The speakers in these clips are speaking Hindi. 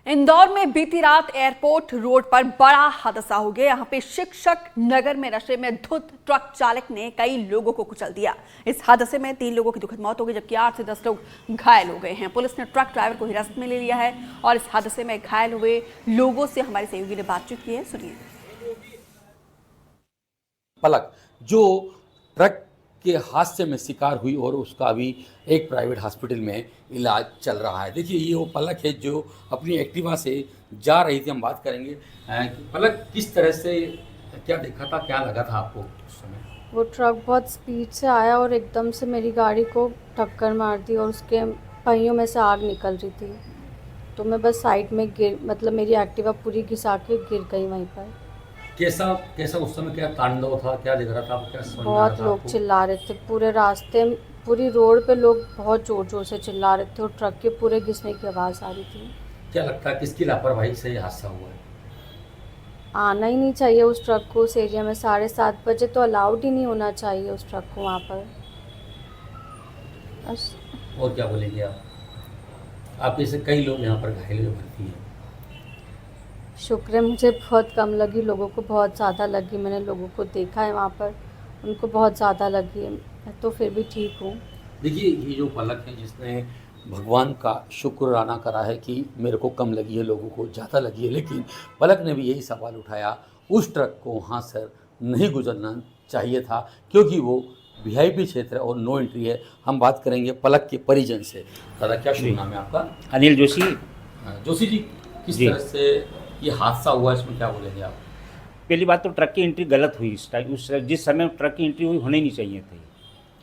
इंदौर में बीती रात एयरपोर्ट रोड पर बड़ा हादसा हो गया। यहाँ पे शिक्षक नगर में नशे में धुत ट्रक चालक ने कई लोगों को कुचल दिया। इस हादसे में 3 लोगों की दुखद मौत हो गई, जबकि 8 से 10 लोग घायल हो गए हैं। पुलिस ने ट्रक ड्राइवर को हिरासत में ले लिया है और इस हादसे में घायल हुए लोगों से हमारे सहयोगी ने बातचीत की है। सुनिए। पलक जो ट्रक के हादसे में शिकार हुई और उसका अभी एक प्राइवेट हॉस्पिटल में इलाज चल रहा है। देखिए, ये वो पलक है जो अपनी एक्टिवा से जा रही थी। हम बात करेंगे कि पलक किस तरह से क्या देखा था, क्या लगा था आपको उस समय? वो ट्रक बहुत स्पीड से आया और एकदम से मेरी गाड़ी को टक्कर मार दी और उसके पहियों में से आग निकल रही थी, तो मैं बस साइड में मेरी एक्टिवा पूरी घिसा के गिर गई वहीं पर। कैसा कैसा उस समय क्या तांडव था, क्या दिख रहा था आपको, क्या समझ में आ बहुत रहा था लोग आपको? चिल्ला रहे थे, पूरे रास्ते पूरी रोड पे लोग बहुत ज़ोर ज़ोर से चिल्ला रहे थे और ट्रक के पूरे घिसने की आवाज़ आ रही थी। क्या लगता है किसकी लापरवाही से ये हादसा हुआ है? आना ही नहीं चाहिए उस ट्रक को उस एरिया में। 7:30 बजे तो अलाउड ही नहीं होना चाहिए उस ट्रक को वहाँ पर। बस। और क्या बोलेंगे आप? आपके से कई लोग यहाँ पर घायल हुए भर्ती हैं। शुक्र है मुझे बहुत कम लगी, लोगों को बहुत ज़्यादा लगी। मैंने लोगों को देखा है वहाँ पर, उनको बहुत ज़्यादा लगी है। मैं तो फिर भी ठीक हूँ। देखिए, ये जो पलक है जिसने भगवान का शुक्राना करा है कि मेरे को कम लगी है, लोगों को ज़्यादा लगी है, लेकिन पलक ने भी यही सवाल उठाया, उस ट्रक को वहाँ से नहीं गुजरना चाहिए था क्योंकि वो वीआईपी क्षेत्र है और नो एंट्री है। हम बात करेंगे पलक के परिजन से। दादा, क्या शुभ नाम है आपका? अनिल जोशी। जोशी जी, किस जी। तरह से ये हादसा हुआ, इसमें क्या बोलेंगे आप? पहली बात तो ट्रक की एंट्री गलत हुई इस टाइम, जिस समय ट्रक की एंट्री हुई होनी नहीं चाहिए थी।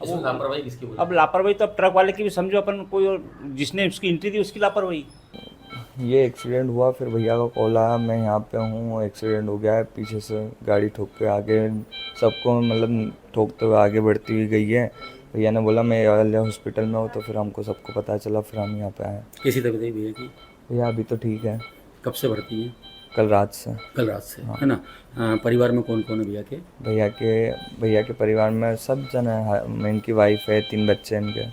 इसमें लापरवाही किसकी बोलेंगे? अब लापरवाही तो अब ट्रक वाले की भी समझो, अपन कोई और जिसने उसकी एंट्री दी उसकी लापरवाही। ये एक्सीडेंट हुआ, फिर भैया का कॉल आया, मैं यहाँ पे हूँ, एक्सीडेंट हो गया है, पीछे से गाड़ी ठोक के आगे सबको ठोकते हुए आगे बढ़ती हुई गई है। भैया ने बोला मैं वाले हॉस्पिटल में हूँ, तो फिर हमको सबको पता चला, फिर हम यहाँ पे आए। कैसी तबीयत है भैया की? भैया अभी तो ठीक है। कब से भर्ती है? कल रात से। कल रात से, हाँ। है ना? परिवार में कौन कौन है भैया के? भैया के परिवार में सब जन है। मैं इनकी वाइफ है, 3 बच्चे हैं इनके,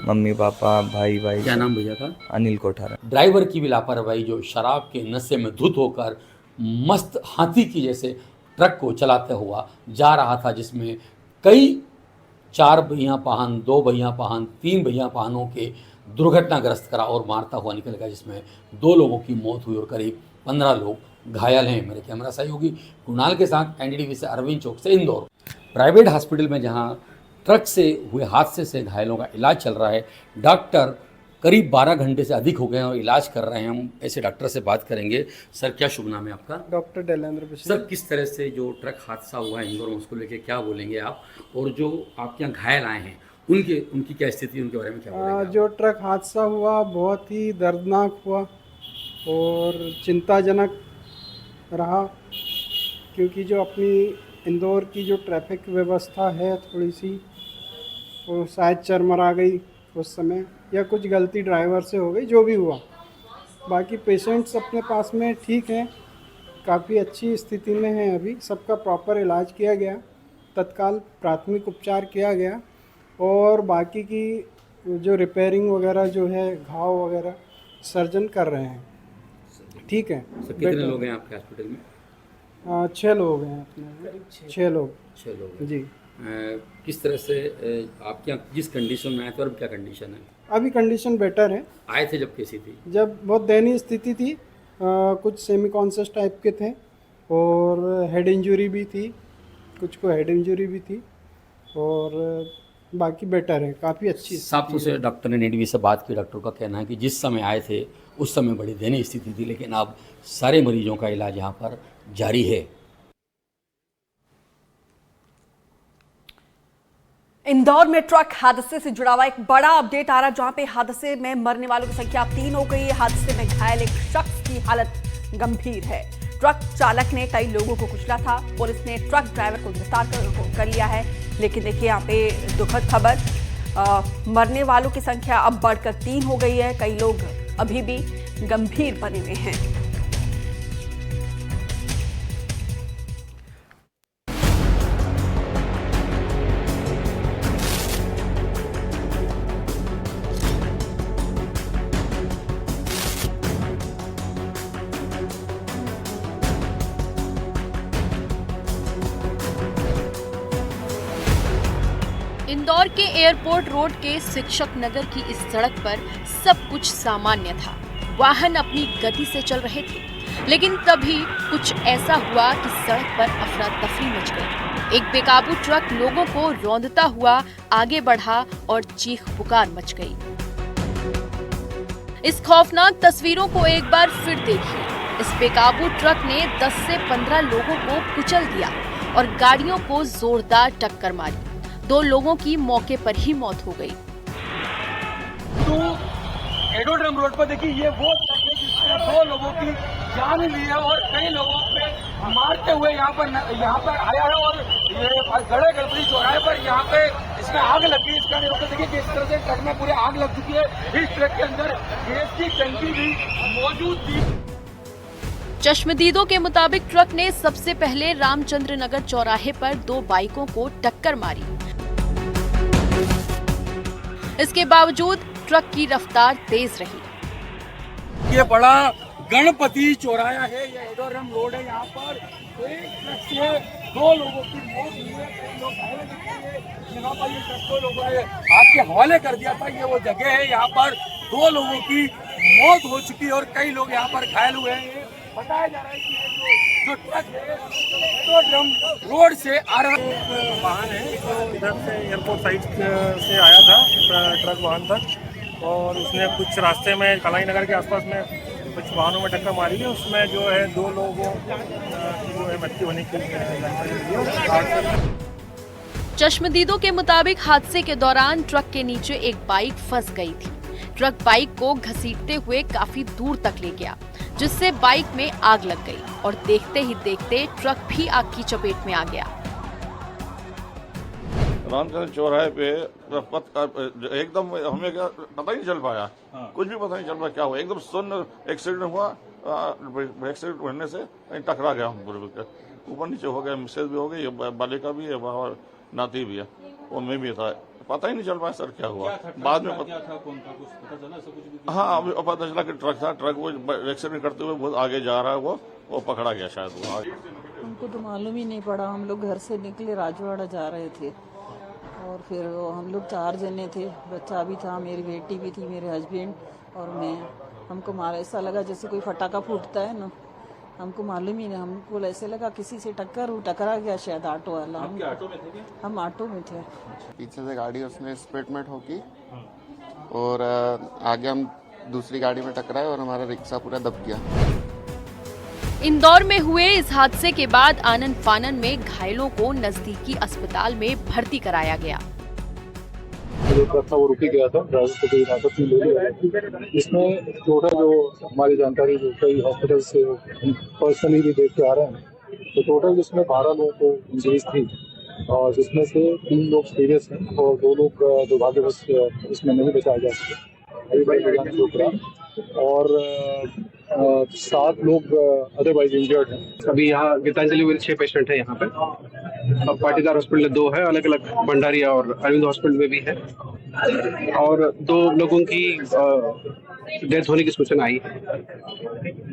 मम्मी पापा भाई। क्या नाम भैया का? अनिल कोठार। ड्राइवर की भी लापरवाही, जो शराब के नशे में धुत होकर मस्त हाथी की जैसे ट्रक को चलाते हुआ जा रहा था, जिसमें कई 4 भैया पाहन, 2 भैया पाहन, 3 भैया पाहनों के दुर्घटनाग्रस्त करा और मारता हुआ निकल गया, जिसमें 2 लोगों की मौत हुई और करीब 15 लोग घायल हैं। मेरे कैमरा सहयोगी कुणाल के साथ एनडीटीवी से अरविंद चौक से इंदौर। प्राइवेट हॉस्पिटल में जहां ट्रक से हुए हादसे से घायलों का इलाज चल रहा है, डॉक्टर करीब 12 घंटे से अधिक हो गए हैं और इलाज कर रहे हैं। हम ऐसे डॉक्टर से बात करेंगे। सर, क्या शुभ नाम है आपका? डॉक्टर डैलेंद्र बिश्नोई। सर, किस तरह से जो ट्रक हादसा हुआ है इंदौर में, उसको लेके क्या बोलेंगे आप? और जो आपके यहाँ घायल आए हैं उनकी क्या स्थिति, उनके बारे में क्या बोलेंगे आप? जो ट्रक हादसा हुआ बहुत ही दर्दनाक हुआ और चिंताजनक रहा, क्योंकि जो अपनी इंदौर की जो ट्रैफिक व्यवस्था है थोड़ी सी वो शायद चरमरा गई उस समय, या कुछ गलती ड्राइवर से हो गई, जो भी हुआ। बाकी पेशेंट्स अपने पास में ठीक हैं, काफ़ी अच्छी स्थिति में हैं। अभी सबका प्रॉपर इलाज किया गया, तत्काल प्राथमिक उपचार किया गया और बाकी की जो रिपेयरिंग वगैरह जो है, घाव वगैरह सर्जन कर रहे हैं। ठीक है। सर, कितने लोग हैं आपके हॉस्पिटल में? 6 लोग हैं अपने, 6 लोग। 6 लोग हैं। जी। किस तरह से आपके यहाँ जिस कंडीशन में आए थे और अब क्या कंडीशन है? अभी कंडीशन बेटर है। आए थे जब कैसी थी? जब बहुत दयनीय स्थिति थी, कुछ सेमी कॉन्शियस टाइप के थे और हेड इंजरी भी थी, कुछ को हेड इंजरी भी थी और बाकी बेटर है, काफ़ी अच्छी। साफ तौर से डॉक्टर ने एनडीटीवी से बात की। डॉक्टर का कहना है कि जिस समय आए थे उस समय बड़ी दयनीय स्थिति थी, लेकिन अब सारे मरीजों का इलाज यहाँ पर जारी है। इंदौर में ट्रक हादसे से जुड़ा हुआ एक बड़ा अपडेट आ रहा है, जहां पे हादसे में मरने वालों की संख्या 3 हो गई है। हादसे में घायल एक शख्स की हालत गंभीर है। ट्रक चालक ने कई लोगों को कुचला था। पुलिस ने ट्रक ड्राइवर को गिरफ्तार कर लिया है। लेकिन देखिए, यहाँ पे दुखद खबर, मरने वालों की संख्या अब बढ़कर 3 हो गई है। कई लोग अभी भी गंभीर बने हुए हैं। इंदौर के एयरपोर्ट रोड के शिक्षक नगर की इस सड़क पर सब कुछ सामान्य था। वाहन अपनी गति से चल रहे थे, लेकिन तभी कुछ ऐसा हुआ कि सड़क पर अफरा तफरी मच गई। एक बेकाबू ट्रक लोगों को रौंदता हुआ आगे बढ़ा और चीख पुकार मच गई। इस खौफनाक तस्वीरों को एक बार फिर देखिए। इस बेकाबू ट्रक ने 10 से 15 लोगों को कुचल दिया और गाड़ियों को जोरदार टक्कर मारी। 2 लोगों की मौके पर ही मौत हो गई। तो एरोड्रम रोड पर देखिए, ये वो ट्रक है जिसने 2 लोगों की जान ली है और कई लोगों पे मारते हुए यहाँ पर आया है। और ये गड़े गड़बड़ी चौराहे पर यहाँ पे इसमें आग लगी। इसका निरीक्षण देखिए कि इस तरह से ट्रक में पूरे आग लग चुकी है। इस ट्रक के अंदर गैस की टंकी भी मौजूद थी। चश्मदीदों के मुताबिक ट्रक ने सबसे पहले रामचंद्र नगर चौराहे पर 2 बाइकों को टक्कर मारी। इसके बावजूद ट्रक की रफ्तार तेज रही। ये बड़ा गणपति चौराहा है, ये एडोरम रोड है। यहाँ पर एक ट्रक से 2 लोगों की मौत हुई है, कई लोग घायल हुए। यहाँ पर ये ट्रक को लोगों ने आग के हवाले कर दिया था। ये वो जगह है, यहाँ पर 2 लोगों की मौत हो चुकी है और कई लोग यहाँ पर घायल हुए हैं। बताया जा रहा है कि ये जो ट्रक है एडोरम रोड से आ रहा है। वाहन है, इधर से एयरपोर्ट साइड से आया था ट्रक वाहन तक, और उसने कुछ रास्ते में कलाई नगर के आसपास में कुछ वाहनों में टक्कर मारी है। उसमें जो है 2 लोगों की जो है मृत्यु होने की जानकारी मिली। चश्मदीदों के मुताबिक हादसे के दौरान ट्रक के नीचे एक बाइक फंस गई थी। ट्रक बाइक को घसीटते हुए काफी दूर तक ले गया, जिससे बाइक में आग लग गई और देखते ही देखते ट्रक भी आग की चपेट में आ गया। रामचंद्र चौराहे पे एकदम हमें क्या पता ही नहीं चल पाया। कुछ भी पता नहीं चल पाया क्या हुआ। एकदम सुन्न एक्सीडेंट हुआ। एक्सीडेंट होने से टकरा गया हम पूरे ऊपर नीचे हो गया। मिसेज भी हो गई, बालिका भी है और नाती भी है, उनमें भी था। पता ही नहीं चल पाया सर क्या हुआ। बाद में पता चला। हाँ, अभी पता चला कि ट्रक था। ट्रक वो एक्सीडेंट करते हुए बहुत आगे जा रहा है, वो पकड़ा गया शायद। वो हमको तो मालूम ही नहीं पड़ा। हम लोग घर से निकले, राजवाड़ा जा रहे थे और फिर हम लोग 4 जने थे। बच्चा भी था, मेरी बेटी भी थी, मेरे हस्बैंड और मैं। हमको मारा ऐसा लगा जैसे कोई फटाका फूटता है ना, हमको मालूम ही नहीं। हमको ऐसे लगा किसी से टकरा गया शायद ऑटो वाला। हम ऑटो में थे क्या? हम ऑटो में थे। पीछे से गाड़ी उसने स्पीड में ठोकी और आगे हम दूसरी गाड़ी में टकराए और हमारा रिक्शा पूरा दब गया। इंदौर में हुए इस हादसे के बाद आनन फानन में घायलों को नजदीकी अस्पताल में भर्ती कराया गया। जो ट्रक था वो रुकी गया था, ड्राइवर को कोई हिरासत में ले लिया। इसमें टोटल जो हमारी जानकारी जो कई हॉस्पिटल से हम पर्सनली भी देख के आ रहे हैं, तो टोटल जिसमें 12 लोगों को इंजरीज थी और जिसमें से 3 लोग सीरियस हैं और 2 लोग दुर्भाग्यवश इसमें नहीं बचाया जा सके और 7 लोग अदरवाइज इंजर्ड हैं। अभी यहाँ गीतांजलि में 6 पेशेंट है यहाँ पे। अब पाटीदार हॉस्पिटल 2 है, अलग अलग भंडारिया और अरविंद हॉस्पिटल में भी है और 2 लोगों की डेथ होने की सूचना आई है।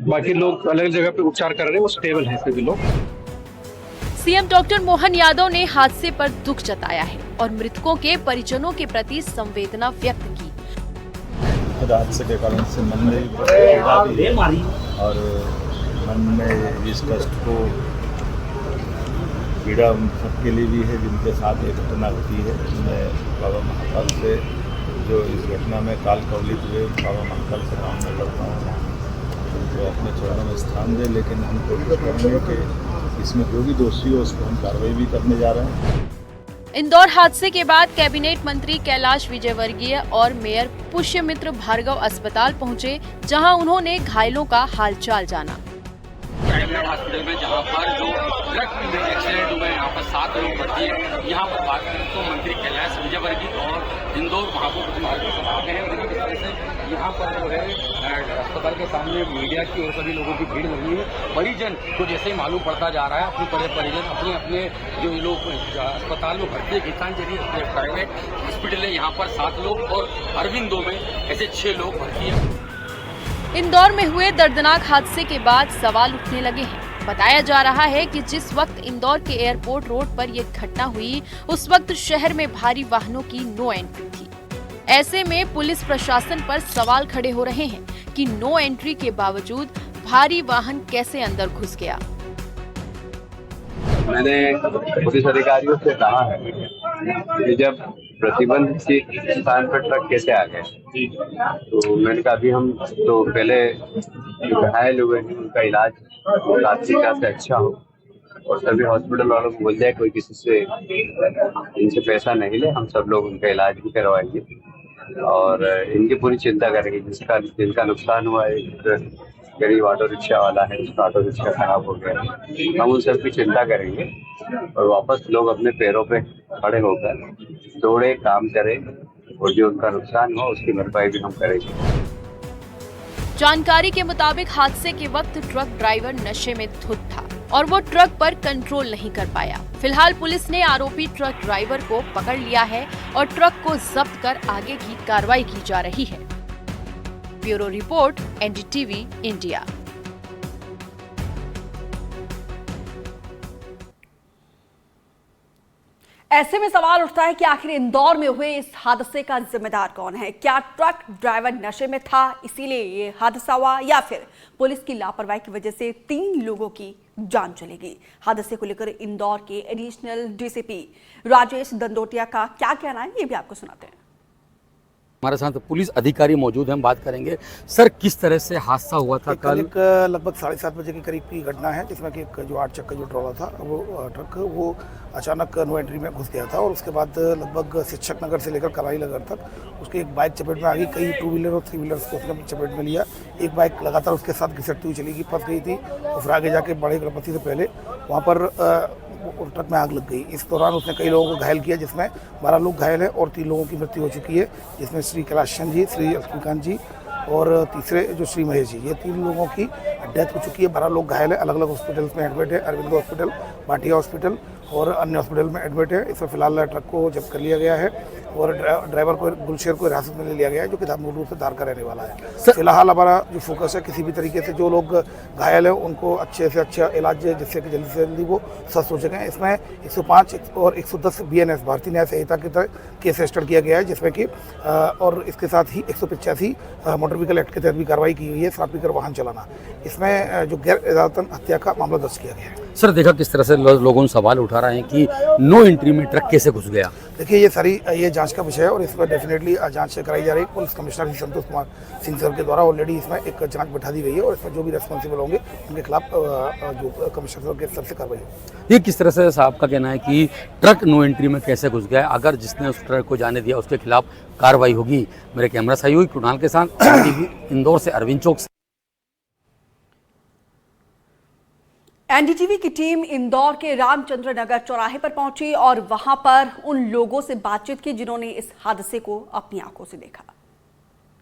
बाकी लोग अलग अलग जगह पे उपचार कर रहे हैं, वो स्टेबल है सभी लोग। सीएम डॉक्टर मोहन यादव ने हादसे पर दुख जताया है और मृतकों के परिजनों के प्रति संवेदना व्यक्त की। हादसे के कारण से मन में पीड़ा भी है और मन में इस कष्ट को पीड़ा उन सबके लिए भी है जिनके साथ ये घटना घटी है। मैं बाबा महाकाल से जो इस घटना में काल कवलित हुए बाबा महाकाल से कामना करता हूँ तो अपने चरणों में स्थान दे। लेकिन हम कोशिश करेंगे कि इसमें जो भी दोषी हो उसको हम कार्रवाई भी करने जा रहे हैं। इंदौर हादसे के बाद कैबिनेट मंत्री कैलाश विजयवर्गीय और मेयर पुष्यमित्र भार्गव अस्पताल पहुंचे, जहां उन्होंने घायलों का हालचाल जाना। कैबिनेट हॉस्पिटल में जहाँ पर जो ट्रक में एक्सीडेंट हुए यहाँ पर 7 लोग भर्ती है। यहाँ पर बात करें तो मंत्री कैलाश विजयवर्गीय और इंदौर महापौर भार्गव आ गए हैं। देखिए किस तरह से यहाँ पर जो है अस्पताल के सामने मीडिया की और सभी लोगों की भीड़ लगी है। परिजन तो जैसे ही मालूम पड़ता जा रहा है अपने परिजन अपने अपने जो लोग अस्पताल में भर्ती है। गीतांजलि प्राइवेट हॉस्पिटल है, यहाँ पर 7 लोग और अरविंदो में ऐसे 6 लोग भर्ती है। इंदौर में हुए दर्दनाक हादसे के बाद सवाल उठने लगे हैं बताया जा रहा है कि जिस वक्त इंदौर के एयरपोर्ट रोड पर यह घटना हुई उस वक्त शहर में भारी वाहनों की नो एंट्री थी। ऐसे में पुलिस प्रशासन पर सवाल खड़े हो रहे हैं कि नो एंट्री के बावजूद भारी वाहन कैसे अंदर घुस गया। मैंने पुलिस अधिकारियों से कहा है कि जब प्रतिबंधित स्थान पर ट्रक कैसे आ गए, तो मैंने कहा अभी हम तो पहले जो घायल हुए हैं उनका इलाज रात्रिका से अच्छा हो और सभी हॉस्पिटल वालों को बोल जाए कोई किसी से इनसे पैसा नहीं ले, हम सब लोग उनका इलाज भी करवाएंगे और इनकी पूरी चिंता करेंगे। जिनका नुकसान हुआ है, एक गरीब ऑटो रिक्शा वाला है, उसका ऑटो रिक्शा खराब हो गया, हम उन सब की चिंता करेंगे और वापस लोग अपने पैरों पे खड़े होकर दौड़े, काम करें और जो उनका नुकसान हुआ उसकी भरपाई भी हम करेंगे। जानकारी के मुताबिक हादसे के वक्त ट्रक ड्राइवर नशे में धुत था और वो ट्रक पर कंट्रोल नहीं कर पाया। फिलहाल पुलिस ने आरोपी ट्रक ड्राइवर को पकड़ लिया है और ट्रक को जब्त कर आगे की कार्रवाई की जा रही है। Bureau report, NDTV India. ऐसे में सवाल उठता है कि आखिर इंदौर में हुए इस हादसे का जिम्मेदार कौन है? क्या ट्रक ड्राइवर नशे में था इसीलिए ये हादसा हुआ, या फिर पुलिस की लापरवाही की वजह से 3 लोगों की जान चलेगी? हादसे को लेकर इंदौर के एडिशनल डीसीपी राजेश दंडोतिया का क्या कहना है, ये भी आपको सुनाते हैं। हमारे साथ पुलिस अधिकारी मौजूद हैं, हम बात करेंगे। सर, किस तरह से हादसा हुआ था? कल लगभग 7:30 बजे के करीब की घटना है, जिसमें कि एक जो 8 चक्का जो ट्रॉला था वो ट्रक वो अचानक नो एंट्री में घुस गया था और उसके बाद लगभग शिक्षक नगर से लेकर कराई नगर तक उसकी एक बाइक चपेट में आ गई। कई 2 व्हीलर और 3 व्हीलर्स को उसने चपेट में लिया। एक बाइक लगातार उसके साथ घिसटती हुई चली गई, फंस गई थी और फिर आगे जाके बड़े गणपति से पहले वहाँ पर ट्रक में आग लग गई। इस दौरान उसने कई लोगों को घायल किया, जिसमें 12 लोग घायल हैं और 3 लोगों की मृत्यु हो चुकी है, जिसमें श्री कैलाशन जी, श्री लक्ष्मीकांत जी और तीसरे जो श्री महेश जी, ये 3 लोगों की डेथ हो चुकी है। 12 लोग घायल हैं, अलग अलग हॉस्पिटल्स में एडमिट है, अरविंद हॉस्पिटल, भाटिया हॉस्पिटल और अन्य हॉस्पिटल में एडमिट है। इसमें फिलहाल ट्रक को जब्त कर लिया गया है और ड्राइवर को गुलशेर को हिरासत में ले लिया गया है, जो कि मूल रूप से धार का रहने वाला है। फिलहाल हमारा जो फोकस है, किसी भी तरीके से जो लोग घायल हैं उनको अच्छे से अच्छा इलाज, जिससे कि जल्दी से जल्दी वो स्वस्थ हो सकें। इसमें 105 और 110 BNS भारतीय न्याय संहिता के तहत केस रजिस्टर किया गया है, जिसमें कि और इसके साथ ही 185 मोटर व्हीकल एक्ट के तहत भी कार्रवाई की गई है, शराब पीकर वाहन चलाना। इसमें जो गैर इजाजतन हत्या का मामला दर्ज किया गया है। सर, देखा किस तरह से लोगों सवाल उठा रहे हैं कि नो एंट्री में ट्रक कैसे घुस गया? देखिए, ये जांच का विषय है और इस पर डेफिनेटली जांच कराई जा रही है। Police commissioner Shri Santosh Kumar Singh sir के द्वारा ऑलरेडी इसमें एक जांच बैठा दी गई है और इसमें जो भी रेस्पॉन्सिबल होंगे उनके खिलाफ जो कमिश्नर सर के स्तर से कार्रवाई होगी। ये किस तरह से साहब का कहना है कि ट्रक नो एंट्री में कैसे घुस गया? अगर जिसने उस ट्रक को जाने दिया उसके खिलाफ कार्रवाई होगी। मेरे कैमरा सहयोगी कुणाल के साथ एनडीटीवी इंदौर से अरविंद चौक से। एनडीटीवी की टीम इंदौर के रामचंद्र नगर चौराहे पर पहुंची और वहां पर उन लोगों से बातचीत की जिन्होंने इस हादसे को अपनी आंखों से देखा।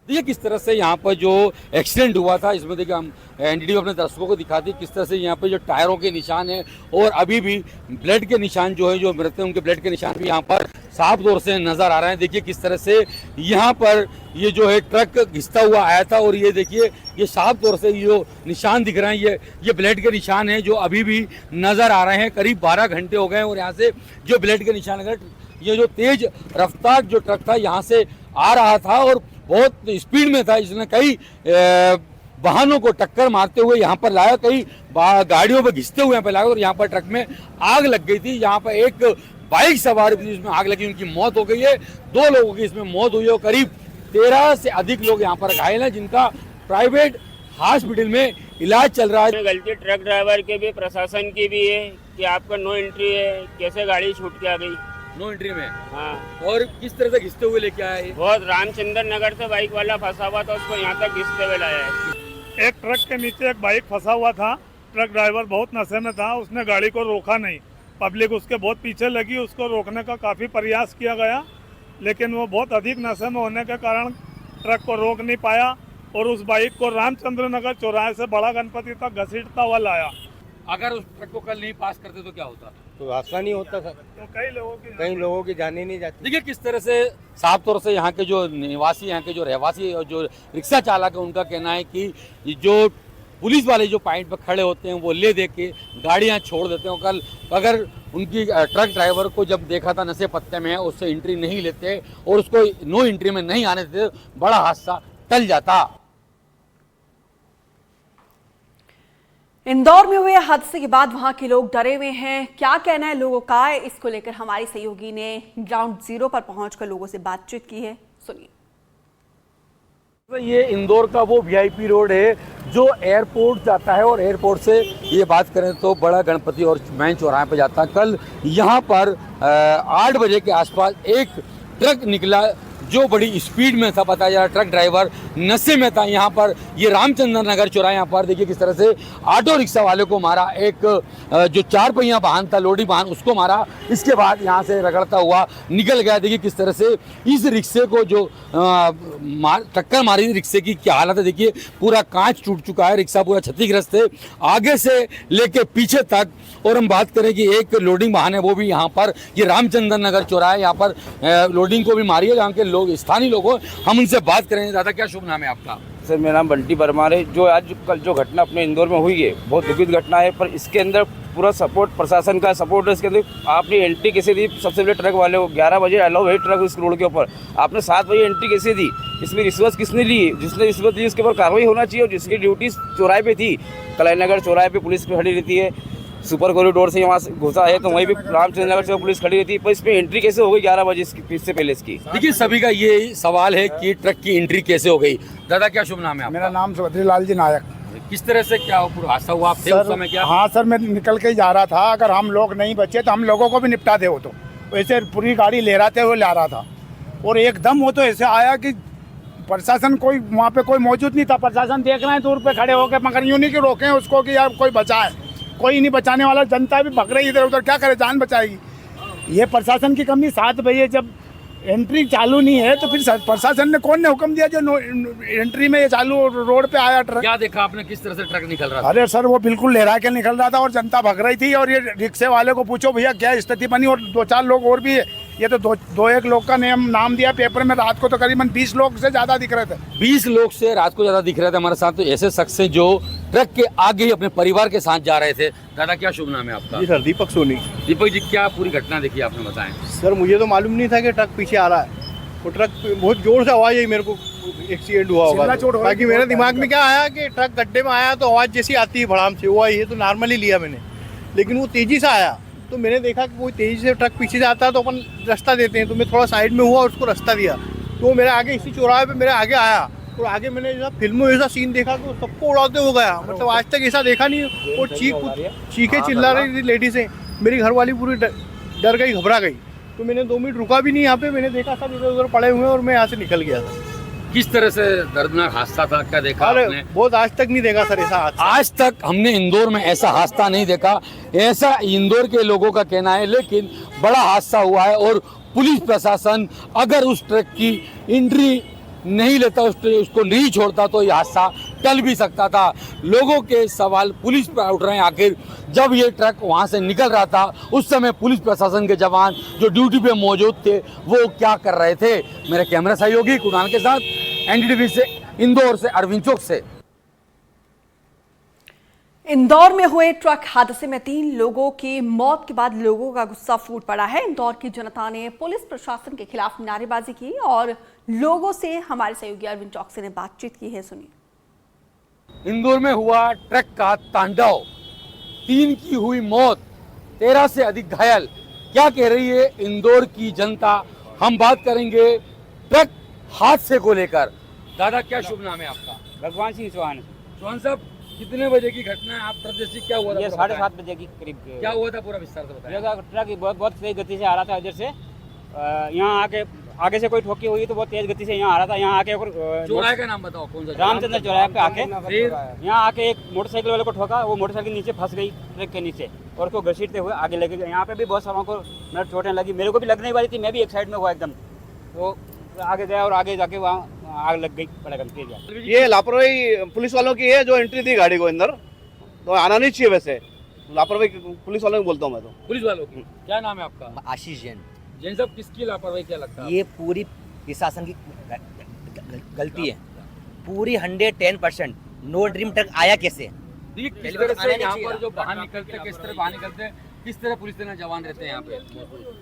देखिए किस तरह से यहाँ पर जो एक्सीडेंट हुआ था, इसमें देखिए हम एनडीटीवी अपने दर्शकों को दिखाती है किस तरह से यहाँ पे जो टायरों के निशान हैं और अभी भी ब्लड के निशान जो है जो मृत हैं उनके ब्लड के निशान भी यहाँ पर साफ तौर से नजर आ रहे हैं। देखिए किस तरह से यहाँ पर ये जो है ट्रक घिसता हुआ आया था और ये देखिए ये साफ तौर से ये जो निशान दिख रहे हैं ये ब्लड के निशान हैं जो अभी भी नजर आ रहे हैं। करीब 12 घंटे हो गए और यहाँ से जो ब्लड के निशान अगर ये जो तेज रफ्तार जो ट्रक था यहाँ से आ रहा था और बहुत स्पीड में था, इसने कई वाहनों को टक्कर मारते हुए यहाँ पर लाया, कई गाड़ियों पर घिसते हुए यहाँ पर लाया और यहाँ पर ट्रक में आग लग गई थी। यहाँ पर एक बाइक सवार भी जिसमें आग लगी, उनकी मौत हो गई है। 2 लोगों की इसमें मौत हुई है और करीब 13 से अधिक लोग यहाँ पर घायल हैं जिनका प्राइवेट हॉस्पिटल में इलाज चल रहा है। गलती ट्रक ड्राइवर की भी प्रशासन की भी है कि आपका नो एंट्री है, कैसे गाड़ी छूट के आ गई नो एंट्री में। हाँ, और किस तरह से घिसते हुए लेके आया है? बहुत रामचंद्र नगर से बाइक वाला फंसा हुआ था, उसको यहाँ तक घिसते हुए लाया है। एक ट्रक के नीचे एक बाइक फंसा हुआ था, ट्रक ड्राइवर बहुत नशे में था, उसने गाड़ी को रोका नहीं, पब्लिक उसके बहुत पीछे लगी, उसको रोकने का काफ़ी प्रयास किया गया लेकिन वो बहुत अधिक नशे में होने के कारण ट्रक को रोक नहीं पाया और उस बाइक को रामचंद्र नगर चौराहे से बड़ा गणपति तक घसीटता हुआ लाया। अगर उस ट्रक को कल नहीं पास करते तो क्या होता? तो हादसा नहीं होता सर, तो कई लोगों की जाने नहीं जाती। देखिए किस तरह से साफ तौर से यहाँ के जो निवासी, यहाँ के जो रहवासी और जो रिक्शा चालक है उनका कहना है कि जो पुलिस वाले जो पॉइंट पर खड़े होते हैं वो ले दे के गाड़ियाँ छोड़ देते हैं। कल अगर उनकी ट्रक ड्राइवर को जब देखा था नशे पत्ते में है, उससे एंट्री नहीं लेते और उसको नो एंट्री में नहीं आने देते, बड़ा हादसा टल जाता। इंदौर में हुए हादसे के बाद वहां के लोग डरे हुए हैं। क्या कहना है लोगों का, इसको लेकर हमारी सहयोगी ने ग्राउंड जीरो पर पहुंचकर लोगों से बातचीत की है, सुनिए। ये इंदौर का वो वीआईपी रोड है जो एयरपोर्ट जाता है और एयरपोर्ट से ये बात करें तो बड़ा गणपति और मैन चौराहे पे जाता है। कल यहाँ पर 8 बजे के आसपास एक ट्रक निकला जो बड़ी स्पीड में था, बताया जा रहा ट्रक ड्राइवर नशे में था। यहाँ पर ये रामचंद्र नगर चौराहे यहाँ पर देखिए किस तरह से ऑटो रिक्शा वाले को मारा, एक जो 4 पहिया वाहन था लोडी वाहन उसको मारा, इसके बाद यहाँ से रगड़ता हुआ निकल गया। देखिए किस तरह से इस रिक्शे को जो टक्कर मारी रिक्शे की क्या हालत है, देखिए पूरा कांच टूट चुका है, रिक्शा पूरा क्षतिग्रस्त है आगे से लेके पीछे तक। और हम बात करें कि एक लोडिंग वाहन है वो भी यहाँ पर ये रामचंद्र नगर चौराहे यहाँ पर लोडिंग को भी मारी है। जहाँ के लोग स्थानीय लोग हो, हम उनसे बात करेंगे। दादा क्या शुभ नाम है आपका? सर मेरा नाम बंटी परमार है। जो आज कल जो घटना अपने इंदौर में हुई है बहुत दुखित घटना है, पर इसके अंदर पूरा सपोर्ट प्रशासन का सपोर्ट है। इसके अंदर आपने एंट्री कैसे दी? सबसे पहले ट्रक वाले को 11 बजे अलाउ है ट्रक इस रोड के ऊपर, आपने 7 बजे एंट्री कैसे दी? इसमें रिश्वत किसने ली? जिसने रिश्वत दी उसके ऊपर कार्रवाई होना चाहिए। और जिसकी ड्यूटी चौराहे पे थी, कलाई नगर चौराहे पे पुलिस खड़ी रहती है, सुपर कॉरिडोर से वहाँ घुसा है तो वहीं भी रामचंद्र नगर से पुलिस खड़ी रहती है, पर इसमें एंट्री कैसे हो गई 11 बजे इससे पहले इसकी? देखिए सभी का ये सवाल है कि ट्रक की एंट्री कैसे हो गई। दादा क्या शुभ नाम है आपका? मेरा नाम सुभद्री लाल जी नायक। किस तरह से क्या पूरा हादसा हुआ? आप थे उस समय क्या? हाँ सर, मैं निकल के जा रहा था। अगर हम लोग नहीं बचे तो हम लोगों को भी निपटा दे। वो तो वैसे पूरी गाड़ी ले रहा था, वो ला रहा था और एकदम वो तो ऐसे आया कि प्रशासन कोई वहाँ पे कोई मौजूद नहीं था। प्रशासन देख रहे हैं दूर पे खड़े होकर, मगर यूँ नहीं कि रोकें उसको कि यार कोई बचाए, कोई नहीं बचाने वाला। जनता भी भग रही इधर उधर, क्या करे, जान बचाएगी। ये प्रशासन की कमी। 7 बजे जब एंट्री चालू नहीं है तो फिर प्रशासन ने कौन ने हुक्म दिया जो एंट्री में ये चालू रोड पे आया ट्रक? क्या देखा आपने किस तरह से ट्रक निकल रहा था? अरे सर वो बिल्कुल लहरा के निकल रहा था और जनता भग रही थी। और ये रिक्शे वाले को पूछो भैया क्या स्थिति बनी, और 2-4 लोग और भी है। ये तो 2-1 लोग का नाम दिया पेपर में। रात को तो करीबन 20 लोग से ज्यादा दिख रहे थे। 20 लोग से रात को ज्यादा दिख रहे थे हमारे साथ। तो ऐसे शख्स हैं जो ट्रक के आगे ही अपने परिवार के साथ जा रहे थे। दादा क्या शुभ नाम है आपका? जी सर, दीपक सोनी। दीपक जी क्या पूरी घटना देखी आपने, बताएं। सर मुझे तो मालूम नहीं था कि ट्रक पीछे आ रहा है। वो ट्रक बहुत जोर से आवाज़ आई, मेरे को एक्सीडेंट हुआ होगा। बाकी मेरे दिमाग में क्या आया कि ट्रक गड्ढे में आया तो आवाज़ जैसी आती है भड़ाम से, वो आई है तो नॉर्मली लिया मैंने। लेकिन वो तेज़ी से आया तो मैंने देखा कि कोई तेज़ी से ट्रक पीछे से आता है तो अपन रास्ता देते हैं, तो मैं थोड़ा साइड में हुआ और उसको रास्ता दिया। तो वो मेरे आगे इसी चौराहे पे मेरे आगे आया और आगे मैंने ऐसा फिल्मों ऐसा सीन देखा कि सबको उड़ाते हो गया। मतलब आज तक ऐसा देखा नहीं। वो चीखे चिल्ला रही थी लेडीज़ें। मेरी घरवाली पूरी डर गई, घबरा गई। तो मैंने 2 मिनट रुका भी नहीं यहाँ पे, मैंने देखा सब इधर उधर पड़े हुए और मैं यहाँ से निकल गया था। किस तरह से दर्दनाक हादसा था, क्या देखा आपने? बहुत आज तक नहीं देखा सर ऐसा हादसा। आज तक हमने इंदौर में ऐसा हादसा नहीं देखा, ऐसा इंदौर के लोगों का कहना है। लेकिन बड़ा हादसा हुआ है और पुलिस प्रशासन अगर उस ट्रक की एंट्री नहीं लेता, उसको नहीं छोड़ता तो यह हादसा टल भी सकता था। लोगों के सवाल पुलिस पर उठ रहे हैं। आखिर जब ये ट्रक वहाँ से निकल रहा था उस समय पुलिस प्रशासन के जवान जो ड्यूटी पे मौजूद थे वो क्या कर रहे थे? मेरे कैमरा सहयोगी कुणाल के साथ एनडीटीवी से इंदौर से अरविंद चौक से। इंदौर में हुए ट्रक हादसे में 3 लोगों की मौत के बाद लोगों का गुस्सा फूट पड़ा है। इंदौर की जनता ने पुलिस प्रशासन के खिलाफ नारेबाजी की और लोगों से हमारे सहयोगी अरविंद चौकसी ने बातचीत की है, सुनिए। इंदौर में हुआ ट्रक का तांडव, 3 की हुई मौत, 13 से अधिक घायल। क्या कह रही है इंदौर की जनता, हम बात करेंगे ट्रक हादसे को लेकर। दादा क्या शुभ नाम है आपका? भगवान सिंह चौहान। चौहान साहब कितने बजे की घटना है? आप प्रदेश क्या हुआ था? ये 7:30 बजे की करीब। क्या हुआ था पूरा विस्तार से बताइए। ट्रक बहुत तेज गति से आ रहा था इधर से, यहाँ आके आगे से कोई ठोकी हुई तो बहुत तेज गति से यहाँ आ रहा था। यहाँ आके चौराहे का नाम बताओ कौन सा? रामचंद्र चौराहे पे आके फिर यहाँ आके एक मोटरसाइकिल वाले को ठोका, वो मोटरसाइकिल नीचे फंस गई ट्रक के नीचे और उसको घसीटते हुए आगे लेके गए। यहाँ पे भी बहुत सारों को मेरे चोटें लगी, मेरे को भी लगने वाली थी, मैं भी एक साइड में हुआ एकदम, तो आगे गया और आगे जाके वहाँ आग लग गई बड़ा। ये लापरवाही पुलिस वालों की है जो एंट्री दी गाड़ी को अंदर, तो आना नहीं चाहिए। वैसे लापरवाही पुलिस वालों को बोलता हूँ मैं तो। पुलिस वालों की क्या नाम है आपका? आशीष जैन। जैन साहब किसकी लापरवाही क्या लगता है? ये पूरी प्रशासन की गलती है, पूरी 110%। नो ड्रीम ट्रक आया कैसे? देखिए किस तरह से यहाँ पर जो बाहर निकलते किस तरह बाहर निकलते किस तरह पुलिस सेना जवान रहते हैं यहाँ पे।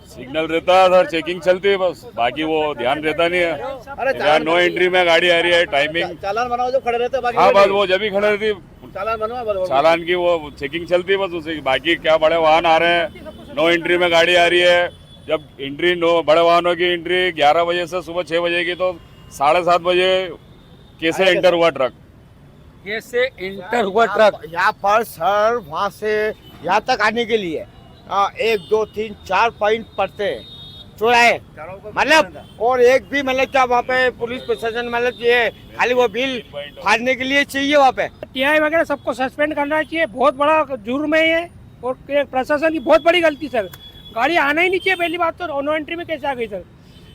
सिग्नल रहता है सर, चेकिंग चलती है बस, बाकी वो ध्यान रहता नहीं है। यहाँ नो एंट्री में गाड़ी आ रही है, टाइमिंग चालान बनाओ जो खड़े रहते हैं, हाँ बस वो जब भी खड़े रहती चालान बनवा चालान की वो चेकिंग चलती है बस उसे, बाकी क्या बड़े वाहन आ रहे हैं, नो एंट्री में गाड़ी आ रही है। जब एंट्री नो बड़े वाहनों की एंट्री 11 बजे से सुबह 6 बजे की, तो 7:30 बजे कैसे एंटर हुआ ट्रक, कैसे इंटर हुआ ट्रक यहाँ पर सर, वहाँ से यहाँ तक आने के लिए 1 2 3 4 पॉइंट पड़ते हैं चौराहे, मतलब और एक भी मतलब क्या वहाँ पे पुलिस प्रशासन मतलब ये खाली वो बिल फाड़ने के लिए चाहिए वहाँ पे। टीआई वगैरह सबको सस्पेंड करना चाहिए, बहुत बड़ा जुर्म है ये और प्रशासन की बहुत बड़ी गलती सर। गाड़ी आना ही नहीं चाहिए, पहली बात तो नो एंट्री में कैसे आ गई सर,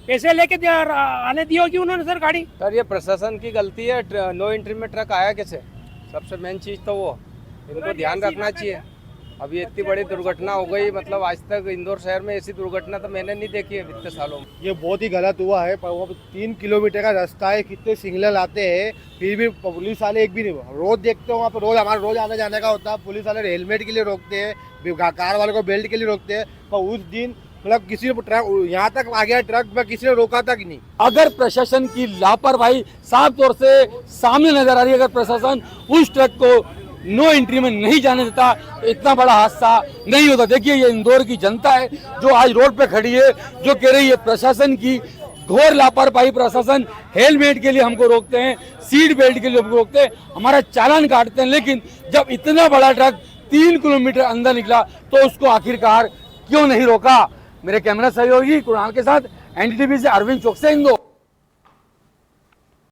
कैसे लेके आने दी होगी उन्होंने सर गाड़ी। सर ये प्रशासन की गलती है, नो एंट्री में ट्रक आया कैसे, सबसे मेन चीज़ तो वो इनको ध्यान रखना चाहिए। अभी इतनी बड़ी दुर्घटना हो गई, मतलब आज तक इंदौर शहर में ऐसी दुर्घटना तो मैंने नहीं देखी है इतने सालों में। ये बहुत ही गलत हुआ है, पर वो 3 किलोमीटर का रास्ता है, कितने सिग्नल आते हैं, फिर भी पुलिस वाले एक भी नहीं, रोज देखते हो वहाँ पर, रोज हमारा रोज आने जाने का होता है, पुलिस वाले हेलमेट के लिए रोकते हैं, कार वाले को बेल्ट के लिए रोकते हैं, पर उस दिन मतलब किसी ने ट्रक यहाँ तक आ गया ट्रक में, किसी ने रोका तक नहीं। अगर प्रशासन की लापरवाही साफ तौर से सामने नजर आ रही है, अगर प्रशासन उस ट्रक को नो एंट्री में नहीं जाने देता तो इतना बड़ा हादसा नहीं होता। देखिए ये इंदौर की जनता है जो आज रोड पे खड़ी है, जो कह रही है प्रशासन की घोर लापरवाही, प्रशासन हेलमेट के लिए हमको रोकते हैं, सीट बेल्ट के लिए हमको रोकते हैं, हमारा चालान काटते हैं, लेकिन जब इतना बड़ा ट्रक 3 किलोमीटर अंदर निकला तो उसको आखिरकार क्यों नहीं रोका। मेरे कैमरा सहयोगी कुणाल के साथ एनडीटीवी से अरविंद चौकसे, इंदौर।